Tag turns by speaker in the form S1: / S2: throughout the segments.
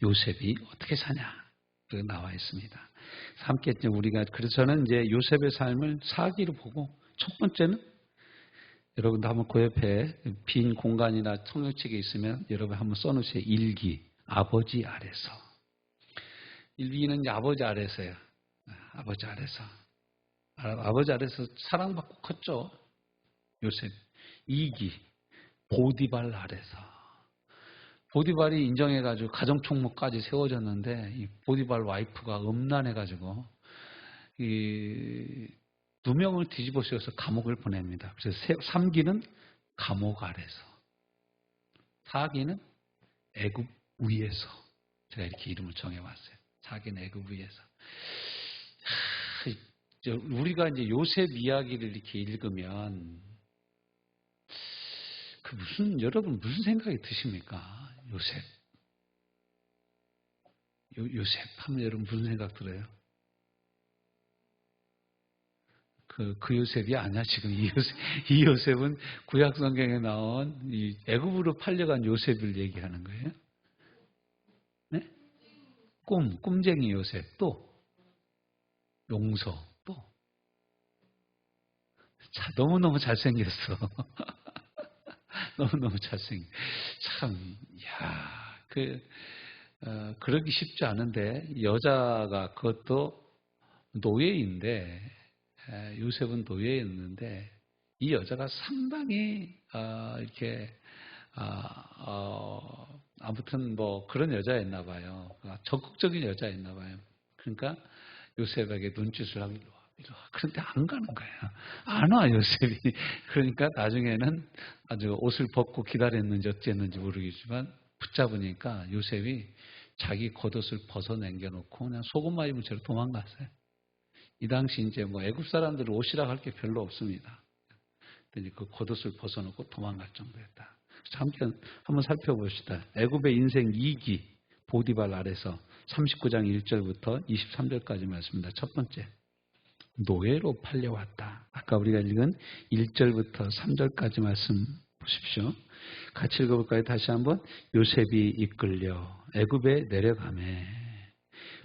S1: 요셉이 어떻게 사냐 나와 있습니다. 함께 이제 우리가 그래서 저는 이제 요셉의 삶을 사기로 보고 첫 번째는 여러분도 한번 그 옆에 빈 공간이나 청력책에 있으면 여러분 한번 써놓으세요. 일기 아버지 아래서. 일기는 이제 아버지 아래서요. 아버지 아래서. 아버지 아래서 사랑받고 컸죠. 요셉. 2기 보디발 아래서. 보디발이 인정해가지고 가정총무까지 세워졌는데 이 보디발 와이프가 음란해가지고 이 누명을 뒤집어 씌워서 감옥을 보냅니다. 그래서 3기는 감옥 아래서, 4기는 애굽 위에서. 제가 이렇게 이름을 정해왔어요. 4기는 애굽 위에서. 우리가 이제 요셉 이야기를 이렇게 읽으면 여러분 무슨 생각이 드십니까? 요셉 하면 여러분 무슨 생각 들어요? 그 요셉이 아니야 지금 이 요셉은 구약 성경에 나온 이 애굽으로 팔려간 요셉을 얘기하는 거예요. 네? 꿈쟁이 요셉 또 용서 또 너무너무 잘생겼어. 너무너무 잘생겨. 참, 그러기 쉽지 않은데, 여자가 그것도 노예인데, 요셉은 노예였는데, 이 여자가 상당히, 아무튼 뭐 그런 여자였나 봐요. 적극적인 여자였나 봐요. 그러니까 요셉에게 눈짓을 하기로 그런데 안 가는 거예요. 안 와, 요셉이. 그러니까 나중에는 아주 옷을 벗고 기다렸는지 어쨌는지 모르겠지만 붙잡으니까 요셉이 자기 겉옷을 벗어 남겨놓고 그냥 속옷만 입은 채로 도망갔어요. 이 당시 이제 뭐 애굽 사람들은 옷이라 할 게 별로 없습니다. 근데 그 겉옷을 벗어놓고 도망갈 정도였다. 함께 한번 살펴봅시다. 애굽의 인생 2기 보디발 아래서 39장 1절부터 23절까지 말씀입니다. 첫 번째. 노예로 팔려왔다. 아까 우리가 읽은 1절부터 3절까지 말씀 보십시오. 같이 읽어볼까요? 다시 한번. 요셉이 이끌려 애굽에 내려가매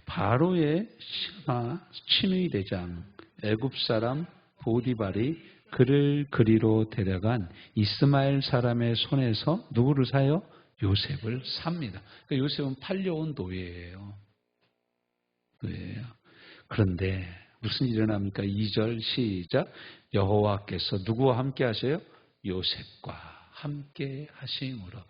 S1: 바로의 신하 친위 대장 애굽 사람 보디발이 그를 그리로 데려간 이스마엘 사람의 손에서 누구를 사요? 요셉을 삽니다. 그러니까 요셉은 팔려온 노예예요. 그런데 무슨 일이 일어납니까? 2절 시작. 여호와께서 누구와 함께 하셔요? 요셉과 함께 하심으로.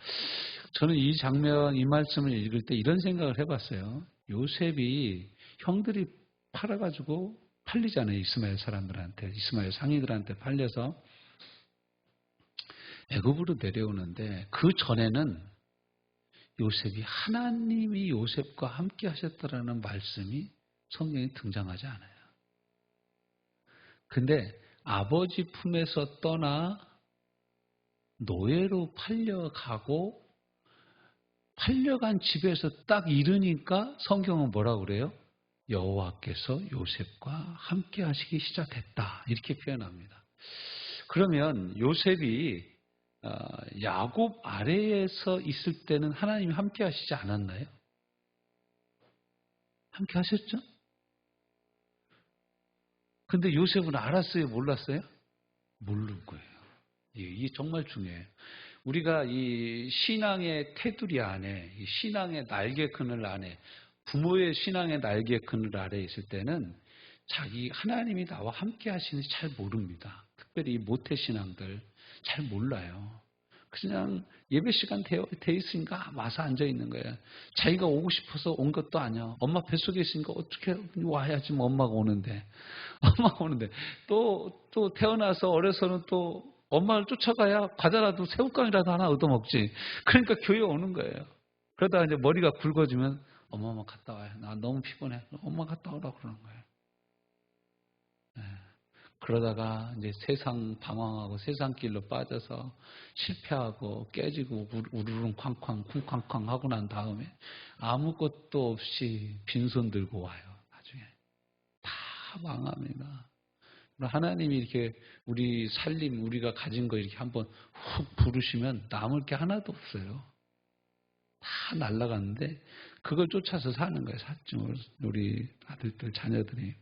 S1: 저는 이 장면, 이 말씀을 읽을 때 이런 생각을 해봤어요. 요셉이 형들이 팔아가지고 팔리잖아요. 이스마엘 사람들한테, 이스마엘 상인들한테 팔려서 애굽으로 내려오는데 그 전에는 요셉이 하나님이 요셉과 함께 하셨다라는 말씀이 성경에 등장하지 않아요. 근데 아버지 품에서 떠나 노예로 팔려가고 팔려간 집에서 딱 이르니까 성경은 뭐라고 그래요? 여호와께서 요셉과 함께 하시기 시작했다. 이렇게 표현합니다. 그러면 요셉이 야곱 아래에서 있을 때는 하나님이 함께 하시지 않았나요? 함께 하셨죠? 근데 요셉은 알았어요? 몰랐어요? 모르는 거예요. 이게 정말 중요해요. 우리가 이 신앙의 테두리 안에, 이 신앙의 날개 그늘 안에, 부모의 신앙의 날개 그늘 아래에 있을 때는 자기 하나님이 나와 함께 하시는지 잘 모릅니다. 특별히 이 모태신앙들 잘 몰라요. 그냥 예배 시간 돼 있으니까 와서 앉아 있는 거예요. 자기가 오고 싶어서 온 것도 아니야. 엄마 뱃속에 있으니까 어떻게 와야지 뭐 엄마가 오는데. 엄마가 오는데. 또 태어나서 어려서는 또 엄마를 쫓아가야 과자라도 새우깡이라도 하나 얻어먹지. 그러니까 교회 오는 거예요. 그러다가 이제 머리가 굵어지면 엄마 갔다 와요. 나 너무 피곤해. 엄마 갔다 오라고 그러는 거예요. 네. 그러다가 이제 세상 방황하고 세상 길로 빠져서 실패하고 깨지고 우르릉 쾅쾅 쿵쾅쾅 하고 난 다음에 아무것도 없이 빈손 들고 와요. 나중에 다 망합니다. 하나님이 이렇게 우리 살림 우리가 가진 거 이렇게 한번 훅 부르시면 남을 게 하나도 없어요. 다 날아갔는데 그걸 쫓아서 사는 거예요. 샀죠. 우리 아들들, 자녀들이.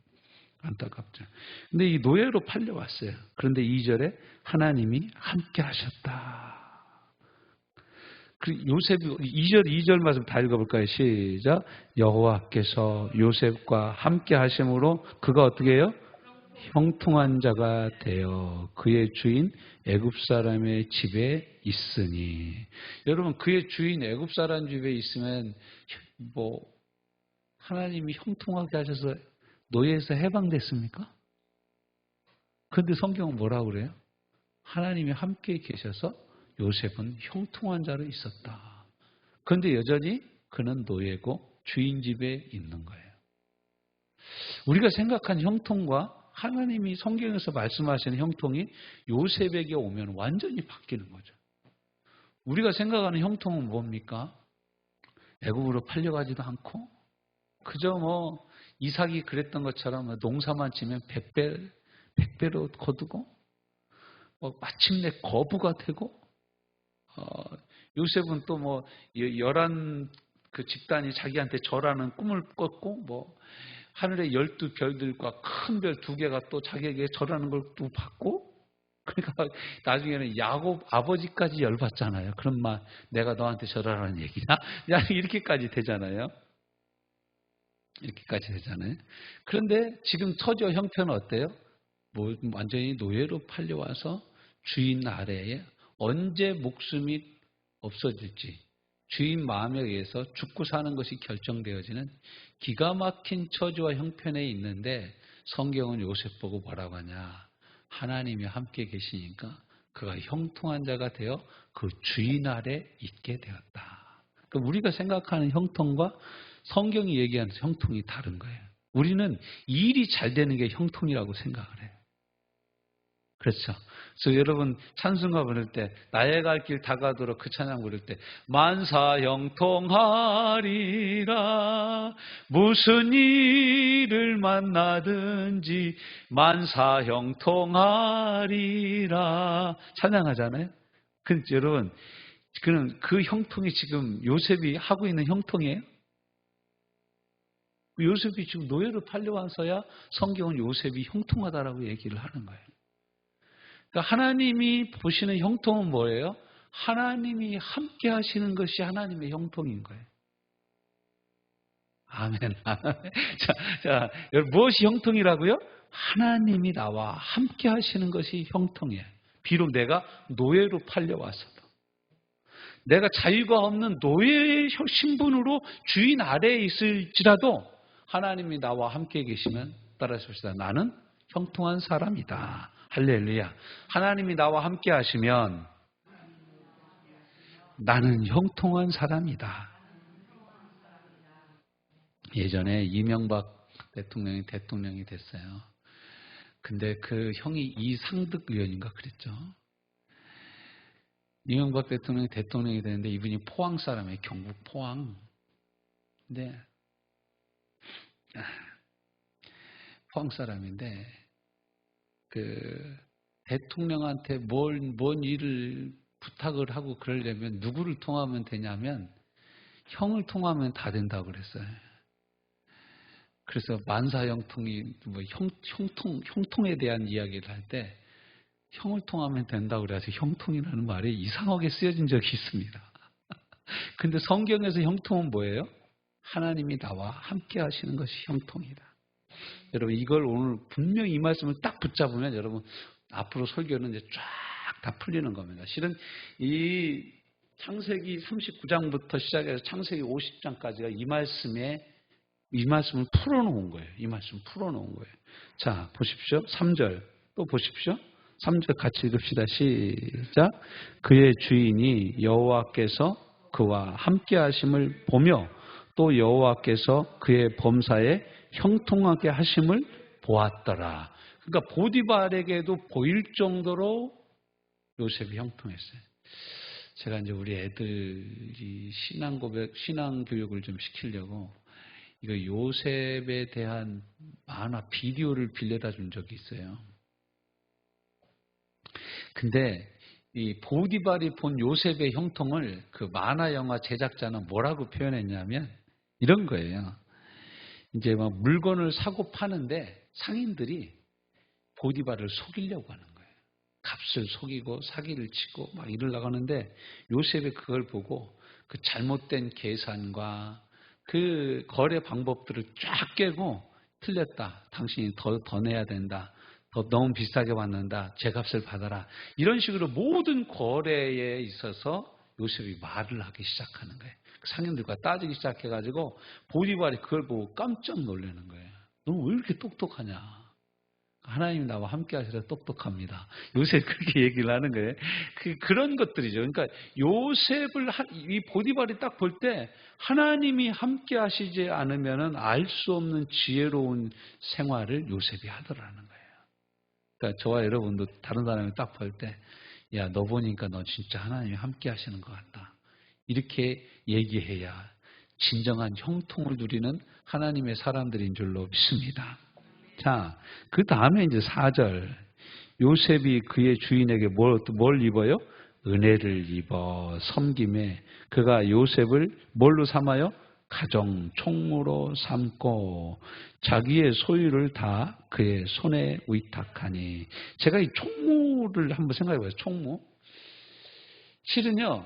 S1: 안타깝죠. 근데 이 노예로 팔려왔어요. 그런데 2절에 하나님이 함께 하셨다. 요셉이 2절 말씀 다 읽어볼까요? 시작. 여호와께서 요셉과 함께 하심으로 그가 어떻게 해요? 형통한 자가 되어 그의 주인 애굽 사람의 집에 있으니. 여러분, 그의 주인 애굽 사람 집에 있으면 뭐 하나님이 형통하게 하셔서 노예에서 해방됐습니까? 그런데 성경은 뭐라고 그래요? 하나님이 함께 계셔서 요셉은 형통한 자로 있었다. 그런데 여전히 그는 노예고 주인 집에 있는 거예요. 우리가 생각한 형통과 하나님이 성경에서 말씀하시는 형통이 요셉에게 오면 완전히 바뀌는 거죠. 우리가 생각하는 형통은 뭡니까? 애굽으로 팔려가지도 않고 그저 뭐 이삭이 그랬던 것처럼 농사만 지면 100배로 거두고 마침내 거부가 되고 요셉은 또 뭐 11 그 집단이 자기한테 절하는 꿈을 꿨고 뭐 하늘의 12별들과 큰 별 2개가 또 자기에게 절하는 걸 또 받고 그러니까 나중에는 야곱 아버지까지 열받잖아요. 그럼 막 내가 너한테 절하라는 얘기냐? 이렇게까지 되잖아요. 이렇게까지 되잖아요. 그런데 지금 처지와 형편은 어때요? 뭐 완전히 노예로 팔려와서 주인 아래에 언제 목숨이 없어질지 주인 마음에 의해서 죽고 사는 것이 결정되어지는 기가 막힌 처지와 형편에 있는데 성경은 요셉 보고 뭐라고 하냐? 하나님이 함께 계시니까 그가 형통한 자가 되어 그 주인 아래 있게 되었다. 그러니까 우리가 생각하는 형통과 성경이 얘기하는 형통이 다른 거예요. 우리는 일이 잘 되는 게 형통이라고 생각을 해요. 그렇죠. 그래서 여러분 찬송가 부를 때 나의 갈 길 다가도록 그 찬양 부를 때 만사 형통하리라 무슨 일을 만나든지 만사 형통하리라 찬양하잖아요. 근데 여러분 그 형통이 지금 요셉이 하고 있는 형통이에요? 요셉이 지금 노예로 팔려와서야 성경은 요셉이 형통하다라고 얘기를 하는 거예요. 그러니까 하나님이 보시는 형통은 뭐예요? 하나님이 함께 하시는 것이 하나님의 형통인 거예요. 아멘. 자, 무엇이 형통이라고요? 하나님이 나와 함께 하시는 것이 형통이에요. 비록 내가 노예로 팔려왔어도. 내가 자유가 없는 노예의 신분으로 주인 아래에 있을지라도 하나님이 나와 함께 계시면 따라서 봅시다. 나는 형통한 사람이다. 할렐루야. 하나님이 나와 함께 하시면 나는 형통한 사람이다. 예전에 이명박 대통령이 됐어요. 근데 그 형이 이상득 의원인가 그랬죠. 이명박 대통령이 되는데 이분이 포항 사람이에요. 경북 포항. 근데 포항 사람인데 그 대통령한테 뭔 일을 부탁을 하고 그러려면 누구를 통하면 되냐면 형을 통하면 다 된다고 그랬어요. 그래서 만사형통이 뭐 형통에 대한 이야기를 할 때 형을 통하면 된다고 그래서 형통이라는 말이 이상하게 쓰여진 적이 있습니다. 근데 성경에서 형통은 뭐예요? 하나님이 나와 함께 하시는 것이 형통이다. 여러분 이걸 오늘 분명히 이 말씀을 딱 붙잡으면 여러분 앞으로 설교는 이제 쫙 다 풀리는 겁니다. 실은 이 창세기 39장부터 시작해서 창세기 50장까지가 이 말씀을 풀어놓은 거예요. 이 말씀 풀어놓은 거예요. 자 보십시오. 3절 또 보십시오. 3절 같이 읽읍시다. 시작. 그의 주인이 여호와께서 그와 함께 하심을 보며 또 여호와께서 그의 범사에 형통하게 하심을 보았더라. 그러니까 보디발에게도 보일 정도로 요셉이 형통했어요. 제가 이제 우리 애들이 신앙 교육을 좀 시키려고 이거 요셉에 대한 만화 비디오를 빌려다 준 적이 있어요. 근데 이 보디발이 본 요셉의 형통을 그 만화 영화 제작자는 뭐라고 표현했냐면 이런 거예요. 이제 막 물건을 사고 파는데 상인들이 보디발을 속이려고 하는 거예요. 값을 속이고 사기를 치고 막 이러려고 하는데 요셉이 그걸 보고 그 잘못된 계산과 그 거래 방법들을 쫙 깨고 틀렸다. 당신이 더 내야 된다. 너무 비싸게 받는다. 제 값을 받아라. 이런 식으로 모든 거래에 있어서 요셉이 말을 하기 시작하는 거예요. 상인들과 따지기 시작해가지고 보디발이 그걸 보고 깜짝 놀라는 거예요. 너 왜 이렇게 똑똑하냐? 하나님이 나와 함께 하시라 똑똑합니다. 요셉이 그렇게 얘기를 하는 거예요. 그런 것들이죠. 그러니까 요셉을, 이 보디발이 딱 볼 때 하나님이 함께 하시지 않으면 알 수 없는 지혜로운 생활을 요셉이 하더라는 거예요. 그러니까 저와 여러분도 다른 사람이 딱 볼 때, 야, 너 보니까 너 진짜 하나님이 함께 하시는 것 같다. 이렇게 얘기해야 진정한 형통을 누리는 하나님의 사람들인 줄로 믿습니다. 자, 그 다음에 이제 4절. 요셉이 그의 주인에게 뭘 입어요? 은혜를 입어 섬김에 그가 요셉을 뭘로 삼아요? 가정 총무로 삼고 자기의 소유를 다 그의 손에 위탁하니. 제가 이 총무를 한번 생각해 봐요. 총무. 실은요,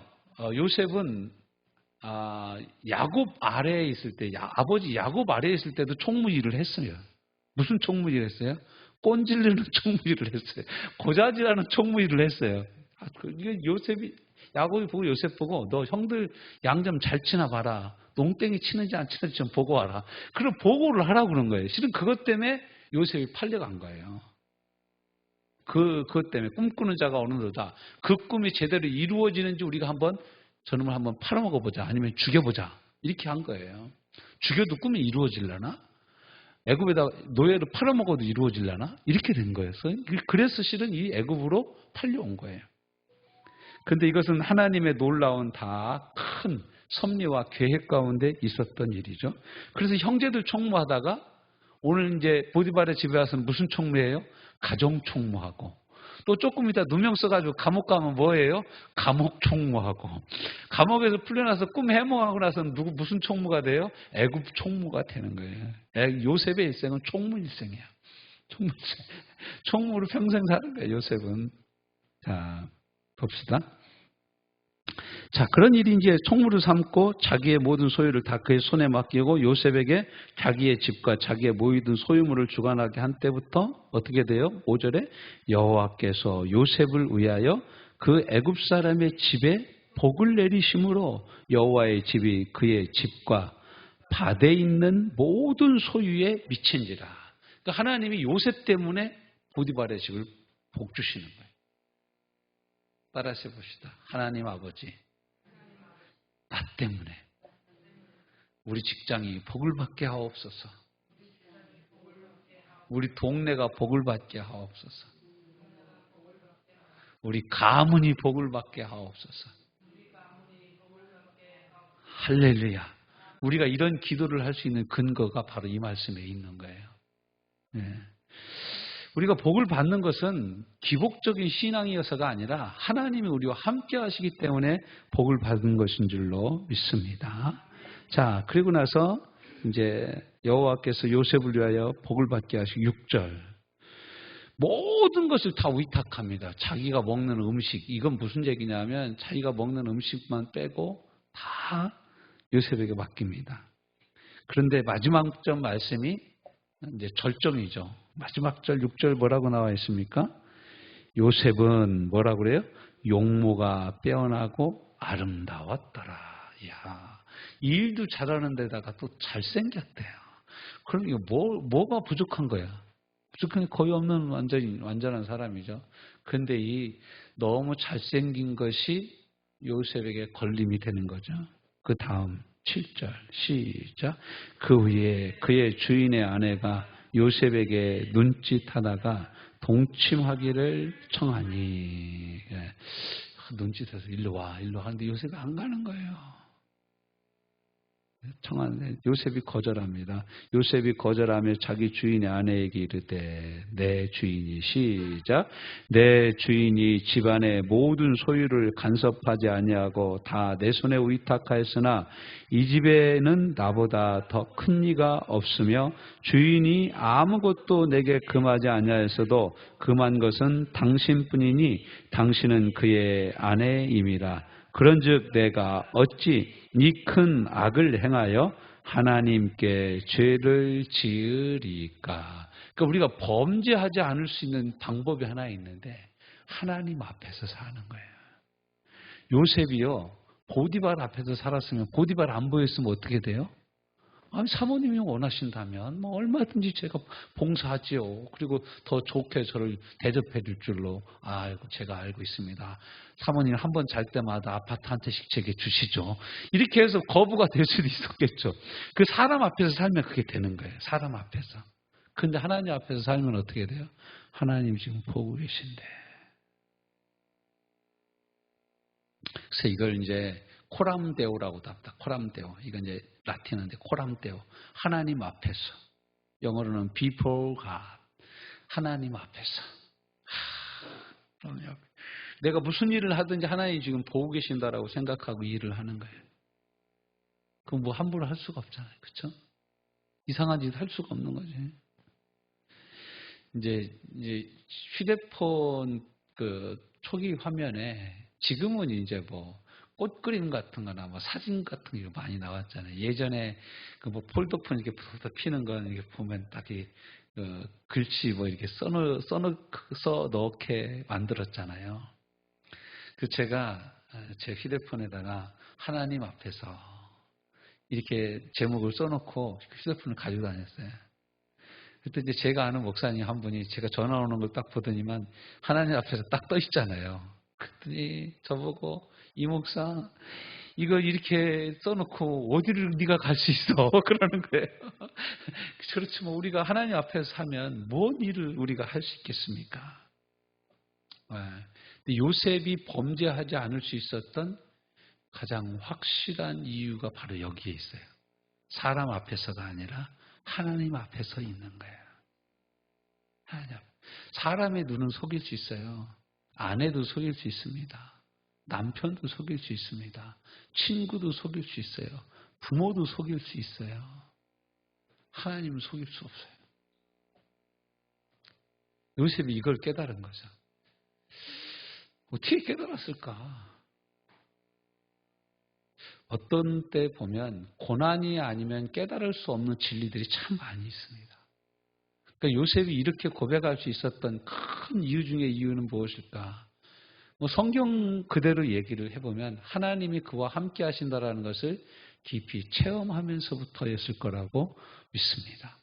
S1: 요셉은 야곱 아래에 있을 때, 아버지 야곱 아래에 있을 때도 총무 일을 했어요. 무슨 총무 일을 했어요? 꼰질르는 총무 일을 했어요. 고자질하는 총무 일을 했어요. 이게 요셉이, 야곱이 보고 요셉 보고 너 형들 양 좀 잘 치나 봐라. 농땡이 치는지 안 치는지 좀 보고 와라. 그럼 보고를 하라고 그런 거예요. 실은 그것 때문에 요셉이 팔려간 거예요. 그것 때문에 꿈꾸는 자가 오는도다. 그 꿈이 제대로 이루어지는지 우리가 저놈을 한번 팔아먹어보자. 아니면 죽여보자. 이렇게 한 거예요. 죽여도 꿈이 이루어질려나? 애굽에다 노예로 팔아먹어도 이루어질려나? 이렇게 된 거였어요. 그래서 실은 이 애굽으로 팔려온 거예요. 근데 이것은 하나님의 놀라운 다 큰 섭리와 계획 가운데 있었던 일이죠. 그래서 형제들 총무하다가 오늘 이제 보디발의 집에 와서는 무슨 총무예요? 가정 총무하고 또 조금 이따 누명 써가지고 감옥 가면 뭐예요? 감옥 총무하고 감옥에서 풀려나서 꿈 해몽하고 나서는 무슨 총무가 돼요? 애굽 총무가 되는 거예요. 요셉의 일생은 총무 일생이야. 총무 일생. 총무로 평생 사는 거예요. 요셉은. 자, 봅시다. 자, 그런 일이 이제 총무를 삼고 자기의 모든 소유를 다 그의 손에 맡기고 요셉에게 자기의 집과 자기의 모이든 소유물을 주관하게 한 때부터 어떻게 돼요? 5절에 여호와께서 요셉을 위하여 그 애굽 사람의 집에 복을 내리심으로 여호와의 집이 그의 집과 밭에 있는 모든 소유에 미친지라. 그러니까 하나님이 요셉 때문에 보디발의 집을 복 주시는 거예요. 따라서 봅시다. 하나님 아버지, 나 때문에 우리 직장이 복을 받게 하옵소서. 우리 동네가 복을 받게 하옵소서. 우리 가문이 복을 받게 하옵소서. 할렐루야. 우리가 이런 기도를 할 수 있는 근거가 바로 이 말씀에 있는 거예요. 네. 우리가 복을 받는 것은 기복적인 신앙이어서가 아니라 하나님이 우리와 함께 하시기 때문에 복을 받은 것인 줄로 믿습니다. 자, 그리고 나서 이제 여호와께서 요셉을 위하여 복을 받게 하시고 6절. 모든 것을 다 위탁합니다. 자기가 먹는 음식, 이건 무슨 얘기냐면 자기가 먹는 음식만 빼고 다 요셉에게 맡깁니다. 그런데 마지막 절 말씀이 이제 절정이죠. 마지막 절 6절 뭐라고 나와 있습니까? 요셉은 뭐라고 그래요? 용모가 빼어나고 아름다웠더라. 이야, 일도 잘하는 데다가 또 잘생겼대요. 그럼 이거 뭐가 부족한 거야? 부족한 게 거의 없는 완전한 사람이죠. 근데 이 너무 잘생긴 것이 요셉에게 걸림이 되는 거죠. 그 다음 7절 시작. 그 후에 그의 주인의 아내가 요셉에게 눈짓하다가 동침하기를 청하니. 눈짓해서 일로 와 하는데 요셉이 안 가는 거예요. 청하는데 요셉이 거절합니다. 요셉이 거절하며 자기 주인의 아내에게 이르되 내 주인이 시작 내 주인이 집안의 모든 소유를 간섭하지 아니하고 다 내 손에 위탁하였으나 이 집에는 나보다 더 큰 이가 없으며 주인이 아무것도 내게 금하지 아니하였어도 금한 것은 당신뿐이니 당신은 그의 아내임이라. 그런즉 내가 어찌 이 큰 악을 행하여 하나님께 죄를 지으리까. 그러니까 우리가 범죄하지 않을 수 있는 방법이 하나 있는데 하나님 앞에서 사는 거예요. 요셉이요 보디발 앞에서 살았으면 보디발 안 보였으면 어떻게 돼요? 아니, 사모님이 원하신다면 뭐 얼마든지 제가 봉사하지요. 그리고 더 좋게 저를 대접해 줄 줄로 제가 알고 있습니다. 사모님 한 번 잘 때마다 아파트 한 채씩 제게 주시죠. 이렇게 해서 거부가 될 수도 있었겠죠. 그 사람 앞에서 살면 그게 되는 거예요. 사람 앞에서. 근데 하나님 앞에서 살면 어떻게 돼요? 하나님 지금 보고 계신데. 그래서 이걸 이제 코람데오라고도 합니다. 코람데오. 이건 이제 라틴어인데 코람데오. 하나님 앞에서. 영어로는 before God. 하나님 앞에서. 내가 무슨 일을 하든지 하나님이 지금 보고 계신다라고 생각하고 일을 하는 거예요. 그럼 뭐 함부로 할 수가 없잖아요. 그렇죠? 이상한 짓 할 수가 없는 거지. 이제 휴대폰 그 초기 화면에 지금은 이제 뭐 꽃 그림 같은 거나 뭐 사진 같은 게 많이 나왔잖아요. 예전에 그 뭐 폴더폰 이렇게 피는 건 이렇게 보면 딱 글씨 뭐 이렇게 써 넣게 만들었잖아요. 그 제가 제 휴대폰에다가 하나님 앞에서 이렇게 제목을 써놓고 휴대폰을 가지고 다녔어요. 그때 이제 제가 아는 목사님 한 분이 제가 전화 오는 걸 딱 보더니만 하나님 앞에서 딱 떠 있잖아요. 그랬더니 저보고 이 목사 이거 이렇게 써놓고 어디를 네가 갈 수 있어 그러는 거예요. 그렇지만 우리가 하나님 앞에서 사면 뭔 일을 우리가 할 수 있겠습니까? 근데 요셉이 범죄하지 않을 수 있었던 가장 확실한 이유가 바로 여기에 있어요. 사람 앞에서가 아니라 하나님 앞에서 있는 거예요. 하나님 앞. 사람의 눈은 속일 수 있어요. 아내도 속일 수 있습니다. 남편도 속일 수 있습니다. 친구도 속일 수 있어요. 부모도 속일 수 있어요. 하나님은 속일 수 없어요. 요셉이 이걸 깨달은 거죠. 어떻게 깨달았을까? 어떤 때 보면 고난이 아니면 깨달을 수 없는 진리들이 참 많이 있습니다. 그러니까 요셉이 이렇게 고백할 수 있었던 큰 이유 중에 이유는 무엇일까? 뭐 성경 그대로 얘기를 해보면 하나님이 그와 함께 하신다라는 것을 깊이 체험하면서부터였을 거라고 믿습니다.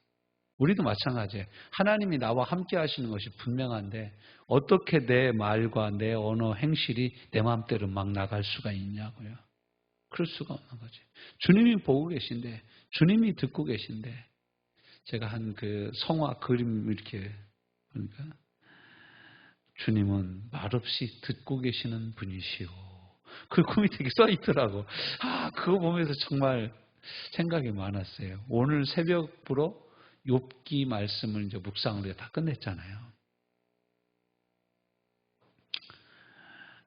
S1: 우리도 마찬가지예요. 하나님이 나와 함께 하시는 것이 분명한데 어떻게 내 말과 내 언어 행실이 내 마음대로 막 나갈 수가 있냐고요. 그럴 수가 없는 거지. 주님이 보고 계신데 주님이 듣고 계신데 제가 한 그 성화 그림 이렇게 보니까 주님은 말없이 듣고 계시는 분이시오. 그 꿈이 되게 써 있더라고. 그거 보면서 정말 생각이 많았어요. 오늘 새벽부로 욥기 말씀을 이제 묵상으로 다 끝냈잖아요.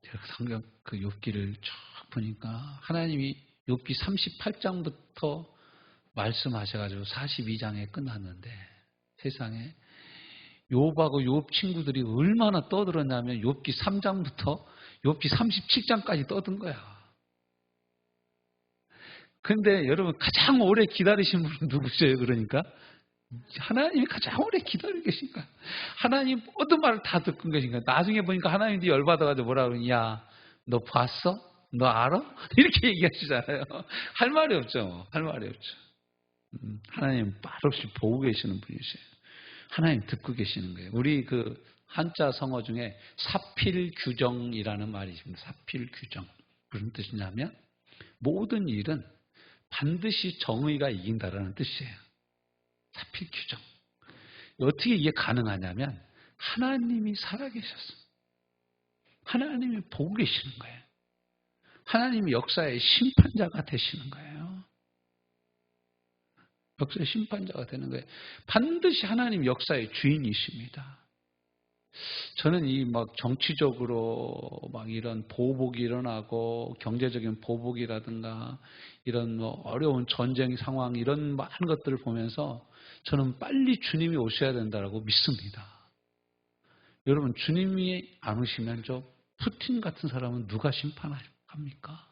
S1: 제가 성경 그 욥기를 쭉 보니까 하나님이 욥기 38장부터 말씀하셔가지고 42장에 끝났는데 세상에 욥하고 욥 친구들이 얼마나 떠들었냐면 욥기 3장부터 욥기 37장까지 떠든 거야. 근데 여러분 가장 오래 기다리신 분은 누구세요? 그러니까 하나님이 가장 오래 기다리고 계신 거야. 하나님 모든 말을 다 듣고 계신 거야. 나중에 보니까 하나님이 열받아가지고 뭐라 그러냐. 야, 너 봤어? 너 알아? 이렇게 얘기하시잖아요. 할 말이 없죠. 할 말이 없죠. 하나님 말없이 보고 계시는 분이세요. 하나님 듣고 계시는 거예요. 우리 그 한자 성어 중에 사필규정이라는 말이 있습니다. 사필규정. 무슨 뜻이냐면 모든 일은 반드시 정의가 이긴다라는 뜻이에요. 사필규정. 어떻게 이게 가능하냐면 하나님이 살아계셨어요. 하나님이 보고 계시는 거예요. 하나님이 역사의 심판자가 되시는 거예요. 역사의 심판자가 되는 거예요. 반드시 하나님 역사의 주인이십니다. 저는 이 막 정치적으로 막 이런 보복이 일어나고 경제적인 보복이라든가 이런 뭐 어려운 전쟁 상황 이런 많은 것들을 보면서 저는 빨리 주님이 오셔야 된다고 믿습니다. 여러분 주님이 안 오시면 저 푸틴 같은 사람은 누가 심판합니까?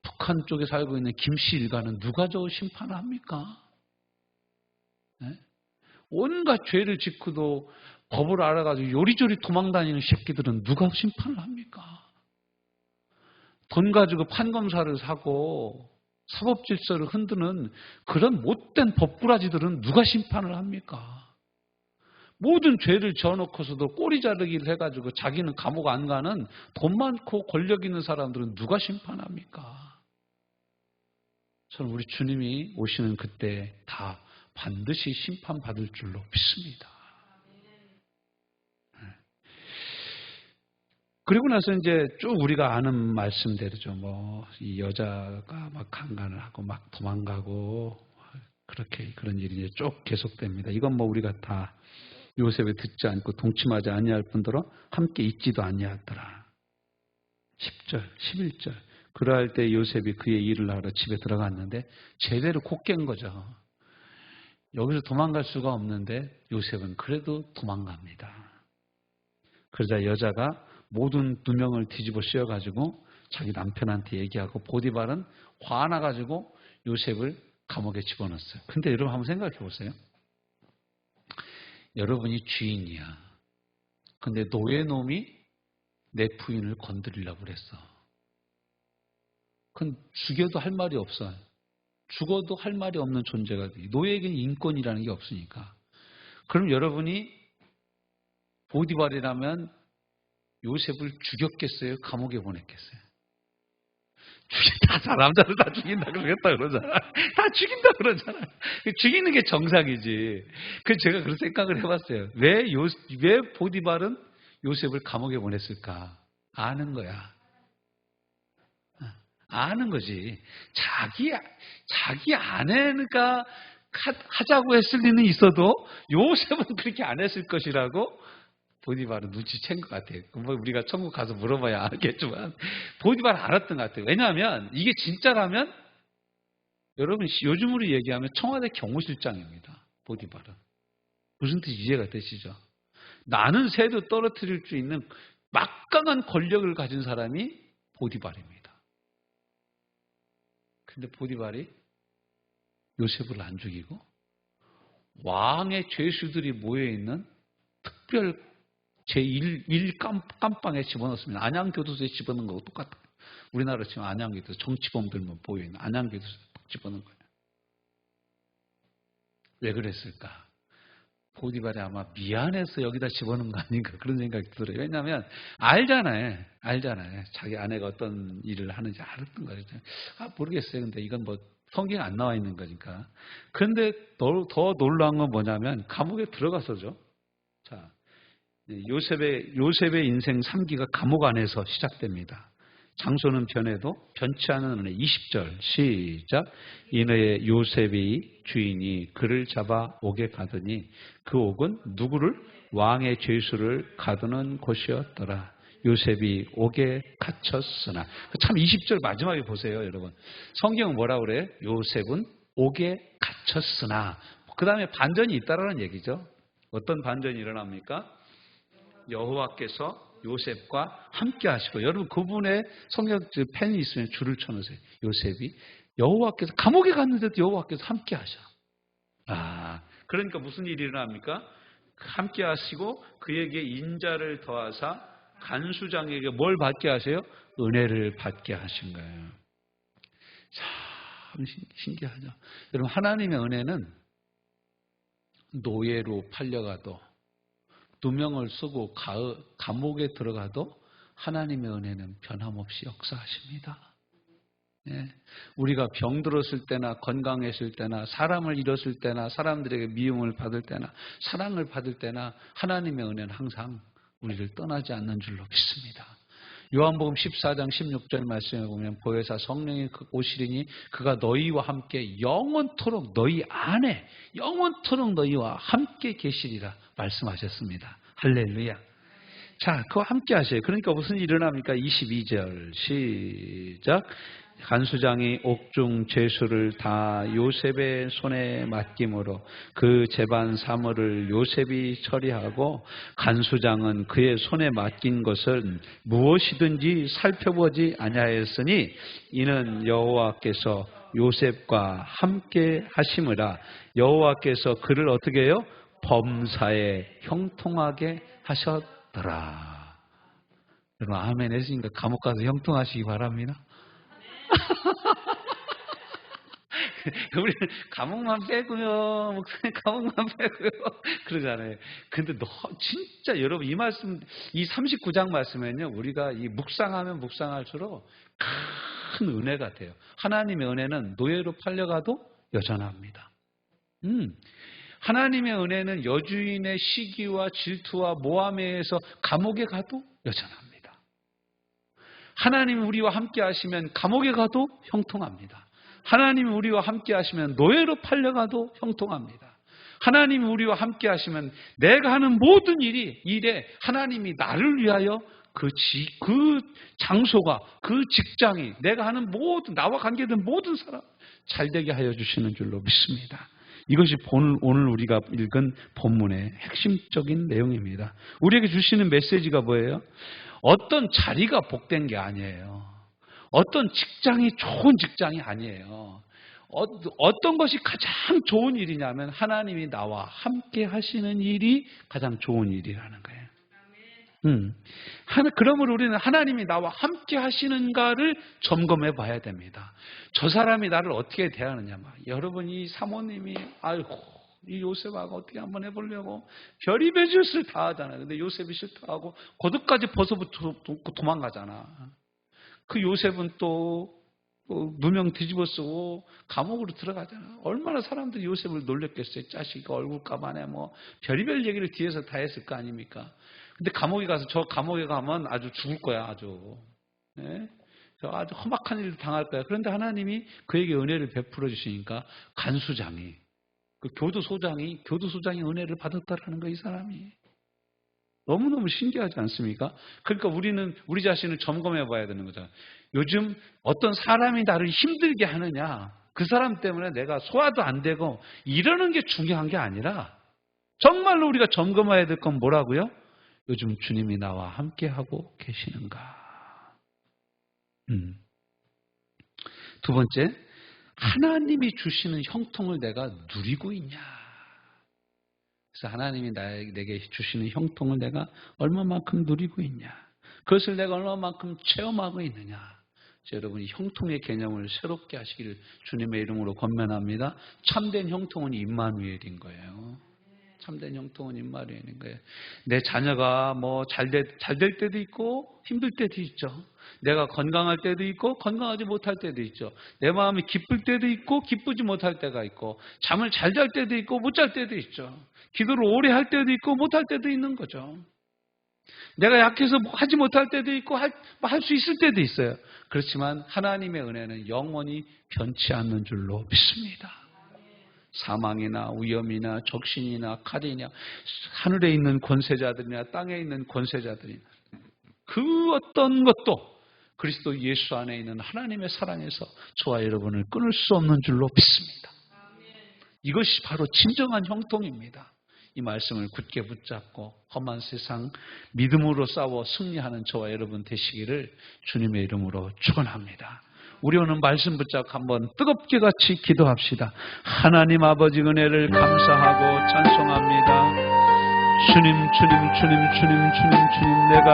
S1: 북한 쪽에 살고 있는 김씨 일가는 누가 저 심판을 합니까? 네? 온갖 죄를 짓고도 법을 알아가지고 요리조리 도망다니는 새끼들은 누가 심판을 합니까? 돈 가지고 판검사를 사고 사법질서를 흔드는 그런 못된 법꾸라지들은 누가 심판을 합니까? 모든 죄를 지어놓고서도 꼬리 자르기를 해가지고 자기는 감옥 안 가는 돈 많고 권력 있는 사람들은 누가 심판합니까? 저는 우리 주님이 오시는 그때 다 반드시 심판받을 줄로 믿습니다. 그리고 나서 이제 쭉 우리가 아는 말씀대로죠. 뭐, 이 여자가 막 강간을 하고 막 도망가고, 그렇게 그런 일이 이제 쭉 계속됩니다. 이건 뭐 우리가 다 요셉에 듣지 않고 동침하지 아니할 뿐더러 함께 있지도 아니하더라. 10절, 11절. 그러할 때 요셉이 그의 일을 하러 집에 들어갔는데 제대로 코 깬 거죠. 여기서 도망갈 수가 없는데 요셉은 그래도 도망갑니다. 그러자 여자가 모든 누명을 뒤집어 씌워가지고 자기 남편한테 얘기하고 보디발은 화나가지고 요셉을 감옥에 집어넣었어요. 근데 여러분 한번 생각해 보세요. 여러분이 주인이야. 근데 노예놈이 내 부인을 건드리려고 그랬어. 그건 죽여도 할 말이 없어. 죽어도 할 말이 없는 존재가 돼. 노예에게는 인권이라는 게 없으니까. 그럼 여러분이 보디발이라면 요셉을 죽였겠어요? 감옥에 보냈겠어요? 죽인다. 사람들을 다 죽인다 그러겠다 그러잖아. 다 죽인다 그러잖아. 죽이는 게 정상이지. 그래서 제가 그런 생각을 해봤어요. 왜 보디발은 요셉을 감옥에 보냈을까? 아는 거야. 아는 거지. 자기 아내가 하자고 했을 리는 있어도 요셉은 그렇게 안 했을 것이라고 보디발은 눈치챈 것 같아요. 뭐 우리가 천국 가서 물어봐야 알겠지만 보디발은 알았던 것 같아요. 왜냐하면 이게 진짜라면 여러분 요즘으로 얘기하면 청와대 경호실장입니다. 보디발은. 무슨 뜻인지 이해가 되시죠? 나는 새도 떨어뜨릴 수 있는 막강한 권력을 가진 사람이 보디발입니다. 근데 보디발이 요셉을 안 죽이고 왕의 죄수들이 모여있는 특별 제1 깜빵에 집어넣습니다. 안양교도소에 집어넣는 거하고 똑같아요. 우리나라 지금 안양교도소 정치범들만 모여있는 안양교도소에 집어넣는 거예요. 왜 그랬을까? 보디발이 아마 미안해서 여기다 집어넣은 거 아닌가 그런 생각이 들어요. 왜냐하면 알잖아요. 자기 아내가 어떤 일을 하는지 알았던 거죠. 모르겠어요. 근데 이건 뭐 성경에 안 나와 있는 거니까. 그런데 더 놀라운 건 뭐냐면 감옥에 들어가서죠. 자, 요셉의 인생 3기가 감옥 안에서 시작됩니다. 장소는 변해도 변치 않은 은혜. 20절 시작. 이너의 요셉의 주인이 그를 잡아 옥에 가더니 그 옥은 누구를? 왕의 죄수를 가두는 곳이었더라. 요셉이 옥에 갇혔으나. 참 20절 마지막에 보세요 여러분. 성경은 뭐라 그래요? 요셉은 옥에 갇혔으나. 그 다음에 반전이 있다라는 얘기죠. 어떤 반전이 일어납니까? 여호와께서 요셉과 함께 하시고, 여러분 그분의 성경 펜이 있으면 줄을 쳐놓으세요. 요셉이 여호와께서 감옥에 갔는데도 여호와께서 함께 하셔. 그러니까 무슨 일이 일어납니까? 함께 하시고 그에게 인자를 더하사 간수장에게 뭘 받게 하세요? 은혜를 받게 하신 거예요. 참 신기하죠. 여러분 하나님의 은혜는 노예로 팔려가도 누명을 쓰고 감옥에 들어가도 하나님의 은혜는 변함없이 역사하십니다. 예. 우리가 병들었을 때나 건강했을 때나 사람을 잃었을 때나 사람들에게 미움을 받을 때나 사랑을 받을 때나 하나님의 은혜는 항상 우리를 떠나지 않는 줄로 믿습니다. 요한복음 14장 16절 말씀에 보면 보혜사 성령이 오시리니 그가 너희와 함께 영원토록 너희 안에 영원토록 너희와 함께 계시리라 말씀하셨습니다. 할렐루야. 자, 그거 함께 하세요. 그러니까 무슨 일이 일어납니까? 22절 시작. 간수장이 옥중 죄수를 다 요셉의 손에 맡김으로 그 재반 사물을 요셉이 처리하고 간수장은 그의 손에 맡긴 것은 무엇이든지 살펴보지 아니하였으니 이는 여호와께서 요셉과 함께 하심이라. 여호와께서 그를 어떻게 해요? 범사에 형통하게 하셨더라. 여러분 아멘 했으니까 감옥 가서 형통하시기 바랍니다. 우리는 감옥만 빼고요, 목사님 감옥만 빼고요 그러잖아요. 근데 진짜 여러분 이 말씀, 이 39장 말씀에는요, 우리가 이 묵상하면 묵상할수록 큰 은혜가 돼요. 하나님의 은혜는 노예로 팔려가도 여전합니다. 하나님의 은혜는 여주인의 시기와 질투와 모함에 의해서 감옥에 가도 여전합니다. 하나님이 우리와 함께 하시면 감옥에 가도 형통합니다. 하나님이 우리와 함께 하시면 노예로 팔려가도 형통합니다. 하나님이 우리와 함께 하시면 내가 하는 모든 일에 하나님이 나를 위하여 그 장소가, 그 직장이, 내가 하는 모든, 나와 관계된 모든 사람 잘되게 하여 주시는 줄로 믿습니다. 이것이 오늘 우리가 읽은 본문의 핵심적인 내용입니다. 우리에게 주시는 메시지가 뭐예요? 어떤 자리가 복된 게 아니에요. 어떤 직장이 좋은 직장이 아니에요. 어떤 것이 가장 좋은 일이냐면 하나님이 나와 함께 하시는 일이 가장 좋은 일이라는 거예요. 그러므로 우리는 하나님이 나와 함께 하시는가를 점검해 봐야 됩니다. 저 사람이 나를 어떻게 대하느냐. 여러분 이 사모님이 이 요셉하고 어떻게 한번 해보려고 별의별 짓을 다 하잖아요. 근데 요셉이 싫다하고 겉옷까지 벗어붙고 도망가잖아. 그 요셉은 또 누명 뒤집어 쓰고 감옥으로 들어가잖아. 얼마나 사람들이 요셉을 놀렸겠어요. 자식 얼굴 까만해 별의별 얘기를 뒤에서 다 했을 거 아닙니까? 근데 감옥에 가서 저 감옥에 가면 아주 죽을 거야. 아주. 네? 아주 험악한 일을 당할 거야. 그런데 하나님이 그에게 은혜를 베풀어 주시니까 간수장이, 그 교도소장이 은혜를 받았다라는 거야, 이 사람이. 너무너무 신기하지 않습니까? 그러니까 우리는 우리 자신을 점검해 봐야 되는 거죠. 요즘 어떤 사람이 나를 힘들게 하느냐, 그 사람 때문에 내가 소화도 안 되고 이러는 게 중요한 게 아니라 정말로 우리가 점검해야 될 건 뭐라고요? 요즘 주님이 나와 함께하고 계시는가? 두 번째, 하나님이 주시는 형통을 내가 누리고 있냐? 그래서 하나님이 내게 주시는 형통을 내가 얼마만큼 누리고 있냐? 그것을 내가 얼마만큼 체험하고 있느냐? 여러분, 이 형통의 개념을 새롭게 하시기를 주님의 이름으로 권면합니다. 참된 형통은 임마누엘인 거예요. 참된 형통은 임마누엘인 거예요. 내 자녀가 잘 될 때도 있고 힘들 때도 있죠. 내가 건강할 때도 있고 건강하지 못할 때도 있죠. 내 마음이 기쁠 때도 있고 기쁘지 못할 때가 있고 잠을 잘 잘 때도 있고 못 잘 때도 있죠. 기도를 오래 할 때도 있고 못 할 때도 있는 거죠. 내가 약해서 하지 못할 때도 있고 할 수 있을 때도 있어요. 그렇지만 하나님의 은혜는 영원히 변치 않는 줄로 믿습니다. 사망이나 위험이나 적신이나 칼이나 하늘에 있는 권세자들이나 땅에 있는 권세자들이나 그 어떤 것도 그리스도 예수 안에 있는 하나님의 사랑에서 저와 여러분을 끊을 수 없는 줄로 믿습니다. 이것이 바로 진정한 형통입니다. 이 말씀을 굳게 붙잡고 험한 세상 믿음으로 싸워 승리하는 저와 여러분 되시기를 주님의 이름으로 축원합니다. 우리 오늘 말씀 붙잡고 한번 뜨겁게 같이 기도합시다. 하나님 아버지 은혜를 감사하고 찬송합니다. 주님 내가